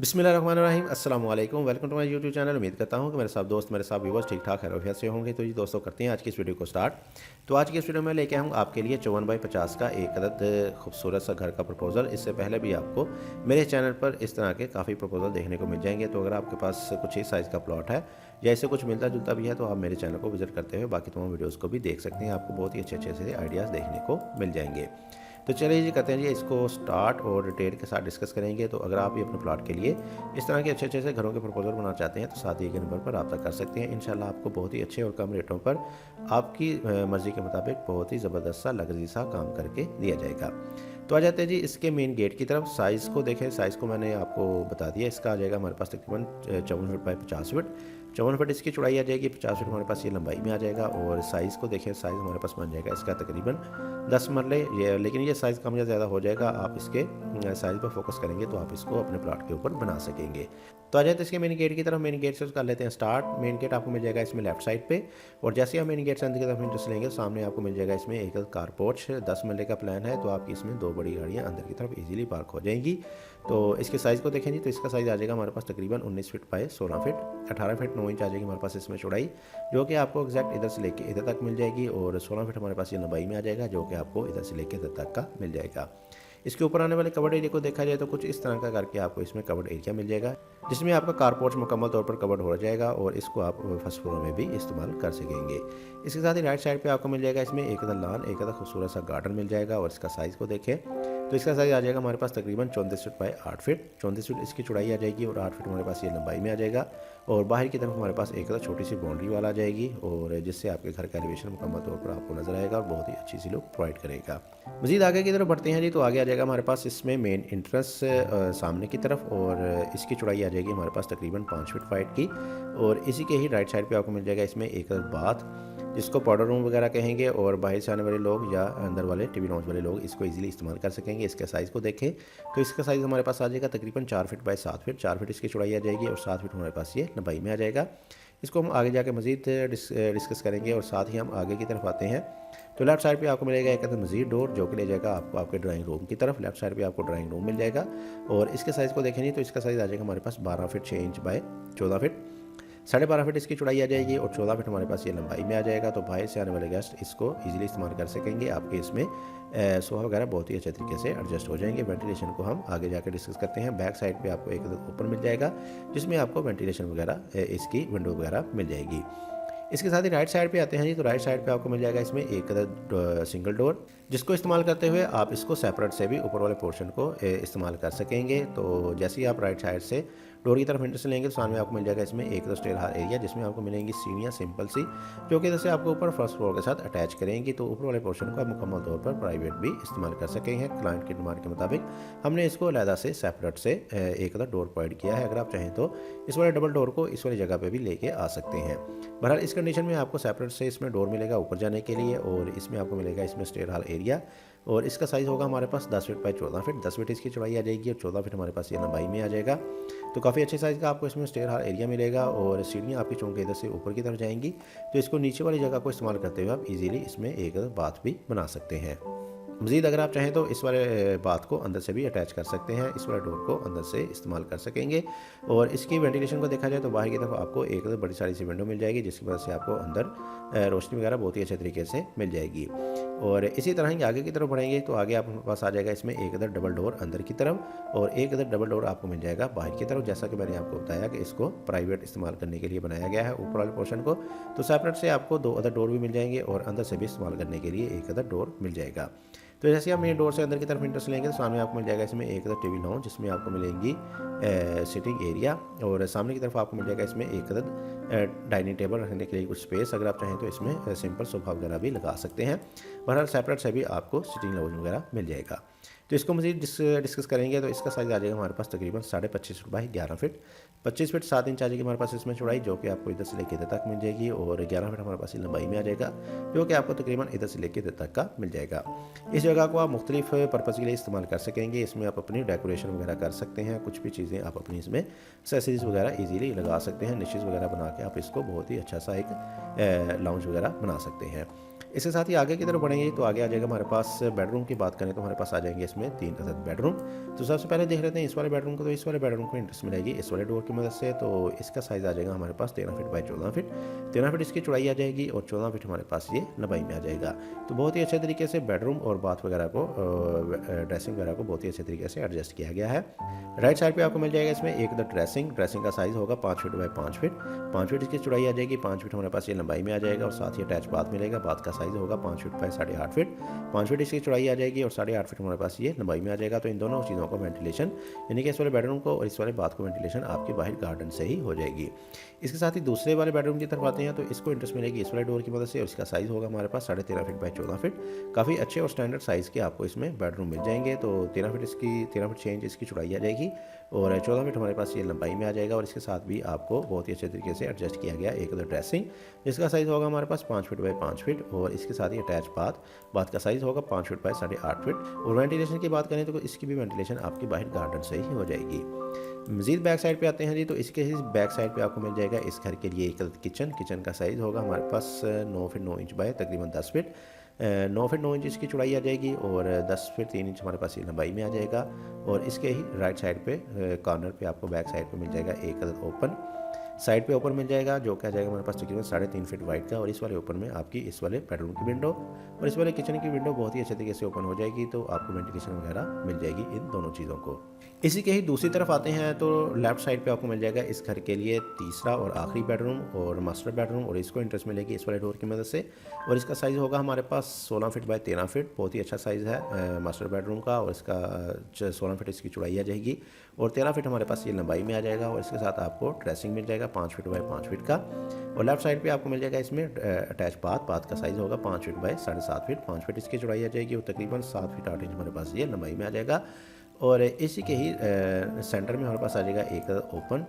बिस्मिल्लाहिर्रहमानिर्रहीम अस्सलाम वालेकुम। Welcome to my YouTube channel. उम्मीद करता हूँ कि मेरे साथ दोस्त मेरे साथ व्यूअर्स ठीक ठाक है से होंगे। तो जी दोस्तों, करते हैं आज की इस वीडियो को स्टार्ट। तो आज की इस वीडियो में लेके आऊँ आपके लिए 54x50 का एक अदद खूबसूरत सा घर का प्रपोजल। इससे पहले भी आपको मेरे चैनल पर इस तरह के काफ़ी प्रपोजल देखने को मिल जाएंगे। तो अगर आपके पास कुछ ही साइज़ का प्लॉट है या इससे कुछ मिलता जुलता भी है तो आप मेरे चैनल को विजिट करते हुए बाकी तमाम वीडियोज़ को भी देख सकते हैं। आपको बहुत ही अच्छे अच्छे से आइडियाज़ देखने को मिल जाएंगे। तो चलिए जी, करते हैं जी इसको स्टार्ट और डिटेल के साथ डिस्कस करेंगे। तो अगर आप भी अपने प्लॉट के लिए इस तरह के अच्छे अच्छे से घरों के प्रपोजल बनाना चाहते हैं तो साथ ही एक नंबर पर रब्ता कर सकते हैं। इंशाल्लाह आपको बहुत ही अच्छे और कम रेटों पर आपकी मर्ज़ी के मुताबिक बहुत ही ज़बरदस्त सा लग्जरी सा काम करके दिया जाएगा। तो आ जाते हैं जी इसके मेन गेट की तरफ। साइज़ को देखें, साइज़ को मैंने आपको बता दिया। इसका आ जाएगा हमारे पास तकरीबन 54 फीट बाई 50 फीट। 54 फीट इसकी चौड़ाई आ जाएगी, 50 फीट हमारे पास ये लंबाई में आ जाएगा। और साइज़ को देखें, साइज़ हमारे पास बन जाएगा इसका तकरीबन 10 मरले। ये लेकिन ये साइज़ कम या ज़्यादा हो जाएगा। आप इसके साइज़ पर फोकस करेंगे तो आप इसको अपने प्लॉट के ऊपर बना सकेंगे। तो आ जाते हैं इसके मेन गेट की तरफ। मेन गेट से कर लेते हैं स्टार्ट। मेन गेट आपको मिल जाएगा इसमें लेफ्ट साइड पे। और जैसे आप मेन गेट से अंदर की तरफ इंट्रेस्ट लेंगे, सामने आपको मिल जाएगा इसमें एक कार पोर्च। 10 मरले का प्लान है, तो आपकी इसमें 2 बड़ी गाड़ियाँ अंदर की तरफ इजीली पार्क हो जाएंगी। तो इसके साइज़ को देखें जी, तो इसका साइज़ आ जाएगा हमारे पास तकरीबन 19 feet by 16 feet. 18 feet 9 inch आ जाएगी हमारे पास इसमें चौड़ाई, जो कि आपको एग्जैक्ट इधर से लेके इधर तक मिल जाएगी। और 16 फीट हमारे पास ये लंबाई में आ जाएगा, जो कि आपको इधर से लेके इधर तक का मिल जाएगा। इसके ऊपर आने वाले कवर्ड एरिया को देखा जाए तो कुछ इस तरह का करके आपको इसमें कवर्ड एरिया मिल जाएगा, जिसमें आपका कारपोर्च मुकम्मल तौर पर कवर्ड हो जाएगा। और इसको आप फर्स्ट फ्लोर में भी इस्तेमाल कर सकेंगे। इसके साथ ही राइट साइड पे आपको मिल जाएगा इसमें एक अदर लॉन, एक अदर खूबसूरत सा गार्डन मिल जाएगा। और इसका साइज़ को देखें तो इसका साइज़ आ जाएगा हमारे पास तकरीबन 34 फीट बाई 8 फीट। 34 फीट इसकी चौड़ाई आ जाएगी और 8 फीट हमारे पास ये लंबाई में आ जाएगा। और बाहर की तरफ हमारे पास एक अदर छोटी सी बाउंड्री वाला आ जाएगी, और जिससे आपके घर का एलिवेशन मुकम्मल तौर पर आपको नजर आएगा और बहुत ही अच्छी सी लुक प्रोवाइड करेगा। मज़ीद आगे की तरफ बढ़ते हैं जी, तो आगे आ जाएगा हमारे पास इसमें मेन इंट्रेंस सामने की तरफ। और इसकी चौड़ाई आ जाएगी हमारे पास तकरीबन 5 फीट फाइट की। और इसी के ही राइट साइड पे आपको मिल जाएगा इसमें एक बाथ, जिसको पाउडर रूम वगैरह कहेंगे। और बाहर से आने वाले लोग या अंदर वाले टीवी लॉन्च वाले लोग इसको इजीली इस्तेमाल कर सकेंगे। इसके साइज़ को देखें तो इसका साइज़ हमारे पास आ जाएगा तकरीबन 4 फीट बाई 7 फीट। 4 फीट इसकी चौड़ाई आ जाएगी और 7 फीट हमारे पास ये लंबाई में आ जाएगा। इसको हम आगे जाके मज़ीद डिस्कस करेंगे। और साथ ही हम आगे की तरफ आते हैं तो लेफ्ट साइड पे आपको मिलेगा एक मज़ीद डोर, जो कि ले जाएगा आपको आपके ड्राइंग रूम की तरफ। लेफ्ट साइड पे आपको ड्राइंग रूम मिल जाएगा। और इसके साइज़ को देखें नहीं तो इसका साइज़ आ जाएगा हमारे पास 12 feet 6 inch by 14 feet. 12.5 feet इसकी चौड़ाई आ जाएगी और 14 फीट हमारे पास ये लंबाई में आ जाएगा। तो बाहर से आने वाले गेस्ट इसको इजीली इस्तेमाल कर सकेंगे। आपके इसमें सोफ़ा वगैरह बहुत ही अच्छे तरीके से एडजस्ट हो जाएंगे। वेंटिलेशन को हम आगे जाकर डिस्कस करते हैं। बैक साइड पे आपको एक ओपन मिल जाएगा, जिसमें आपको वेंटिलेशन वगैरह इसकी विंडो वगैरह मिल जाएगी। इसके साथ ही राइट साइड पे आते हैं जी, तो राइट साइड पे आपको मिल जाएगा इसमें एक सिंगल डोर, जिसको इस्तेमाल करते हुए आप इसको सेपरेट से भी ऊपर वाले पोर्शन को इस्तेमाल कर सकेंगे। तो जैसे ही आप राइट साइड से डोर की तरफ इंटरेस्ट लेंगे तो सामने आपको मिल जाएगा इसमें एक स्टेयर हाल एरिया, जिसमें आपको मिलेंगी सीढ़ियाँ सिंपल सी, जो कि इधर से आपको ऊपर फर्स्ट फ्लोर के साथ अटैच करेंगी। तो ऊपर वाले पोर्शन को आप मुकम्मल तौर पर प्राइवेट भी इस्तेमाल कर सकेंगे। क्लाइंट की डिमांड के मुताबिक हमने इसको अलहदा से सेपरेट से एक डोर प्रोवाइड किया है। अगर आप चाहें तो इस वाले डबल डोर को इस वाली जगह पर भी लेके आ सकते हैं। बहरहाल इस कंडीशन में आपको सेपरेट से इसमें डोर मिलेगा ऊपर जाने के लिए। और इसमें आपको मिलेगा इसमें स्टेयर हाल एरिया। और इसका साइज़ होगा हमारे पास 10 फीट बाई 14 फीट। 10 फीट इसकी चौड़ाई आ जाएगी और 14 फीट हमारे पास ये लंबाई में आ जाएगा। तो काफ़ी अच्छे साइज़ का आपको इसमें स्टेयर हाल एरिया मिलेगा। और सीढ़ियाँ आपकी चौंके इधर से ऊपर की तरफ जाएंगी, तो इसको नीचे वाली जगह को इस्तेमाल करते हुए आप इजीली इसमें एक बाथ भी बना सकते हैं। मज़ीद अगर आप चाहें तो इस वाले बाथ को अंदर से भी अटैच कर सकते हैं। इस वाले डोर को अंदर से इस्तेमाल कर सकेंगे। और इसकी वेंटिलेशन को देखा जाए तो बाहर की तरफ आपको एक बड़ी सारी सी विंडो मिल जाएगी, जिसकी वजह से आपको अंदर रोशनी वगैरह बहुत ही अच्छे तरीके से मिल जाएगी। और इसी तरह ही आगे की तरफ बढ़ेंगे तो आगे आपके पास आ जाएगा इसमें एक अदर डबल डोर अंदर की तरफ, और एक अदर डबल डोर आपको मिल जाएगा बाहर की तरफ। जैसा कि मैंने आपको बताया कि इसको प्राइवेट इस्तेमाल करने के लिए बनाया गया है ऊपर वाले पोर्शन को। तो सेपरेट से आपको 2 अदर डोर भी मिल जाएंगे और अंदर से भी इस्तेमाल करने के लिए एक अदर डोर मिल जाएगा। तो जैसे आप मेन डोर से अंदर की तरफ इंटरेस्ट लेंगे तो सामने आपको मिल जाएगा इसमें एक टीवी लॉन्च, जिसमें आपको मिलेंगी सिटिंग एरिया। और सामने की तरफ आपको मिल जाएगा इसमें एक डाइनिंग टेबल रखने के लिए कुछ स्पेस। अगर आप चाहें तो इसमें सिंपल सोफा वगैरह भी लगा सकते हैं। बहरहाल सेपरेट से भी आपको सिटिंग लाउंज वगैरह मिल जाएगा। तो इसको मज़ीद डिस्कस करेंगे तो इसका साइज़ आ जाएगा हमारे पास तकरीबन 25.5 feet by 11 feet. 25 feet 7 inch आ जाएगी हमारे पास इसमें चौड़ाई, जो कि आपको इधर से लेकर इधर तक मिल जाएगी। और 11 फीट हमारे पास ये लंबाई में आ जाएगा, जो कि आपको तकरीबन इधर से लेकर इधर तक का मिल जाएगा। इस जगह को आप मुख्तलिफ पर्पज़ के लिए इस्तेमाल कर सकेंगे। इसमें आप अपनी डेकोरेशन वगैरह कर सकते हैं। कुछ भी चीज़ें आप अपनी इसमें एक्सेसरीज वगैरह ईजीली लगा सकते हैं। निशेज़ वगैरह बना के आप इसको बहुत ही अच्छा सा एक लाउंज वगैरह बना सकते हैं। इसके साथ ही आगे की तरफ बढ़ेंगे तो आगे आ जाएगा हमारे पास बेडरूम की बात करें तो हमारे पास आ जाएंगे इसमें 3 अदद बेडरूम। तो सबसे पहले देख लेते हैं इस वाले बेडरूम को। तो इस वाले बेडरूम को इंटरेस्ट मिलेगी इस वाले डोर की मदद से। तो इसका साइज़ आ जाएगा हमारे पास 13 फीट बाई 14 फीट। 13 फीट इसकी चौड़ाई आ जाएगी और 14 फीट हमारे पास ये लंबाई में आ जाएगा। तो बहुत ही अच्छे तरीके से बेडरूम और बाथ वगैरह को ड्रेसिंग वगैरह को बहुत ही अच्छे तरीके से एडजस्ट किया गया है। राइट साइड पे आपको मिल जाएगा इसमें एक द ड्रेसिंग का साइज़ होगा 5 फीट बाई 5 फीट। 5 फीट इसकी चौड़ाई आ जाएगी, 5 फीट हमारे पास ये लंबाई में आ जाएगा और साथ ही अटैच बाथ मिलेगा। बाथ का साइज़ होगा 5 फीट बाई 8.5 फीट। 5 फीट इसकी चौड़ाई आ जाएगी और 8.5 फीट हमारे पास ये लंबाई में आ जाएगा। तो इन दोनों चीज़ों को वेंटिलेशन यानी कि इस वाले बेडरूम को और इस वाले बाथ को वेंटिलेशन आपकी बाहर गार्डन से ही हो जाएगी। इसके साथ ही दूसरे वाले बेडरूम की तरफ आते हैं तो इसको इंटरेस्ट मिलेगी इस वाले डोर की मदद से और इसका साइज़ होगा हमारे पास 13.5 फीट बाई 14 फीट। काफ़ी अच्छे और स्टैंडर्ड साइज़ के आपको इसमें बेडरूम मिल जाएंगे। तो 13 फीट 6 इंच इसकी चौड़ाई आ जाएगी और 14 फीट हमारे पास ये लंबाई में आ जाएगा। और इसके साथ भी आपको बहुत ही अच्छे तरीके से एडजस्ट किया गया एक ड्रेसिंग, जिसका साइज़ होगा हमारे पास 5 फीट बाई 5 फीट और इसके साथ ही अटैच बाथ का साइज़ होगा 5 फीट बाई 8.5 फीट। और वेंटिलेशन की बात करें तो इसकी भी वेंटिलेशन आपकी बाहर गार्डन से ही हो जाएगी। मज़ीद बैक साइड पे आते हैं जी। तो इसके ही बैक साइड पे आपको मिल जाएगा इस घर के लिए एक किचन का साइज़ होगा हमारे पास 9 फीट 9 इंच बाय तकरीबन 10 फीट। 9 फीट 9 इंच इसकी चौड़ाई आ जाएगी और 10 फीट 3 इंच हमारे पास ये लंबाई में आ जाएगा। और इसके ही राइट साइड पे कॉर्नर पे आपको बैक साइड पे मिल जाएगा एक ओपन साइड पे ओपन मिल जाएगा जो क्या जाएगा हमारे पास तकरीबन 3.5 फीट वाइड का। और इस वाले ओपन में आपकी इस वाले बेडरूम की विंडो और इस वाले किचन की विंडो बहुत ही अच्छे तरीके से ओपन हो जाएगी। तो आपको वेंटिलेशन वगैरह मिल जाएगी इन दोनों चीज़ों को। इसी के ही दूसरी तरफ आते हैं तो लेफ्ट साइड पे आपको मिल जाएगा इस घर के लिए तीसरा और आखिरी बेडरूम और मास्टर बेडरूम और इसको इंटरेस्ट मिलेगी इस वाले डोर की मदद से। और इसका साइज़ होगा हमारे पास 16 फीट बाई 13 फीट। बहुत ही अच्छा साइज़ है मास्टर बेडरूम का और इसका 16 फीट इसकी चौड़ाई आ जाएगी और 13 फीट हमारे पास ये लंबाई में आ जाएगा। और इसके साथ आपको ड्रेसिंग मिल जाएगा 5 फीट बाई 5 फीट का। और लेफ्ट साइड पे आपको मिल जाएगा इसमें अटैच बाथ का साइज़ होगा 5 फीट बाई 7.5 फीट। 5 फीट इसकी चौड़ाई आ जाएगी और तकरीबन 7 फीट 8 इंच हमारे पास ये लंबाई में आ जाएगा। और इसी के ही सेंटर में हमारे पास आ जाएगा एक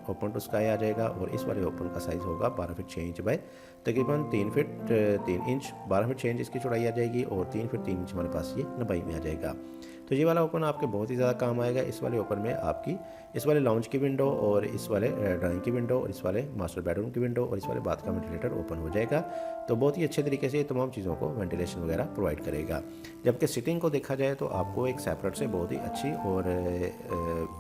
ओपन टू स्काई आ जाएगा। और इस वाले ओपन का साइज़ होगा 12 फीट 6 इंच बाय तकरीबन 3 फीट 3 इंच। 12 फीट 6 इंच इसकी चौड़ाई आ जाएगी और 3 फीट 3 इंच हमारे पास ये लंबाई में आ जाएगा। तो ये वाला ओपन आपके बहुत ही ज़्यादा काम आएगा। इस वाले ओपन में आपकी इस वाले लाउंज की विंडो और इस वाले ड्राइंग की विंडो और इस वाले मास्टर बेडरूम की विंडो और इस वाले बाथ का वेंटिलेटर ओपन हो जाएगा। तो बहुत ही अच्छे तरीके से ये तमाम चीज़ों को वेंटिलेशन वगैरह प्रोवाइड करेगा। जबकि सिटिंग को देखा जाए तो आपको एक सेपरेट से बहुत ही अच्छी और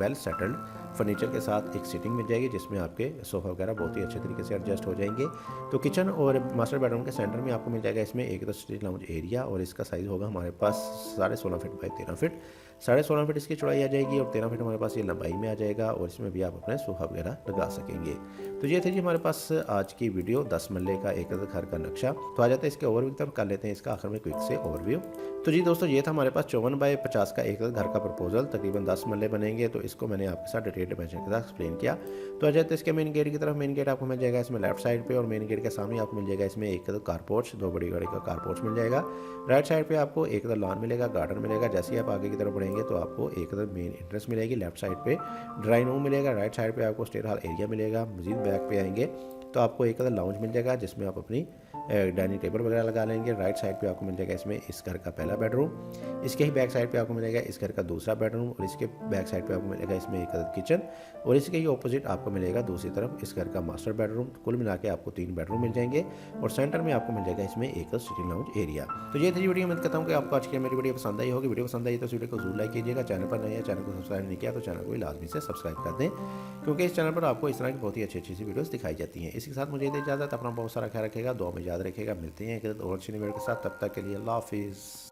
वेल सेटल्ड फर्नीचर के साथ एक सीटिंग मिल जाएगी जिसमें आपके सोफ़ा वगैरह बहुत ही अच्छे तरीके से एडजस्ट हो जाएंगे। तो किचन और मास्टर बेडरूम के सेंटर में आपको मिल जाएगा इसमें एक तो स्टील लाउंज एरिया और इसका साइज़ होगा हमारे पास 16.5 फीट बाई 13 फीट। 16.5 फीट इसकी चौड़ाई आ जाएगी और 13 फीट हमारे पास ये लंबाई में आ जाएगा। और इसमें भी आप अपने सोफ़ा वगैरह लगा सकेंगे। तो ये थे जी हमारे पास आज की वीडियो 10 मरले का एक घर का नक्शा। तो आ जाते हैं इसके ओवरव्यू की तरफ, कर लेते हैं इसका आखिर में क्विक से ओवरव्यू। तो जी दोस्तों ये था हमारे पास 54 बाई 50 का एक घर का प्रपोजल। तकरीबन 10 मरले बनेंगे। तो इसको मैंने आपके साथ डिटेल डिमेंशन के साथ एक्सप्लेन किया। तो आ जाते हैं इसके मेन गेट की तरफ। मेन गेट आपको मिल जाएगा इसमें लेफ्ट साइड पे और मेन गेट के सामने आपको मिल जाएगा इसमें एक कारपोर्च, 2 बड़ी गाड़ी का कारपोर्च मिल जाएगा। राइट साइड पे आपको एक लॉन मिलेगा, गार्डन मिलेगा। जैसे ही आप आगे की तरफ बढ़ेंगे तो आपको एक मेन एंट्रेंस मिलेगी। लेफ्ट साइड पे ड्राइंग रूम मिलेगा। राइट साइड पे आपको स्टेयर हॉल एरिया मिलेगा। मजीद बैक पे आएंगे तो आपको एक लाउंज मिल जाएगा जिसमें आप अपनी डाइनिंग टेबल वगैरह लगा लेंगे। राइट साइड पे आपको मिल जाएगा इसमें इस घर का पहला बेडरूम। इसके ही बैक साइड पे आपको मिलेगा इस घर का दूसरा बेडरूम और इसके बैक साइड पे आपको मिलेगा इसमें एक किचन और इसके ही ऑपोजिट आपको मिलेगा दूसरी तरफ इस घर का मास्टर बेडरूम। कुल मिला के आपको 3 बेडरूम मिल जाएंगे और सेंटर में आपको मिल जाएगा इसमें एक सिटिंग लाउंज एरिया। तो ये थी वीडियो। उम्मीद करता हूँ कि आपको आज की मेरी वीडियो पसंद आई होगी। वीडियो पसंद आई तो इस वीडियो को जरूर लाइक कीजिएगा। चैनल पर नए हैं, चैनल को सब्सक्राइब नहीं किया तो चैनल को भी लाजमी से सब्सक्राइब कर दें क्योंकि इस चैनल पर आपको इस तरह की बहुत ही अच्छी सी वीडियोस दिखाई जाती हैं। इसके साथ मुझे इजाज़त, अपना बहुत सारा ख्याल रखेगा, दुआ में याद रखेगा। मिलते हैं एक और अच्छी वीडियो के साथ, तब तक के लिए अल्लाह हाफिज़।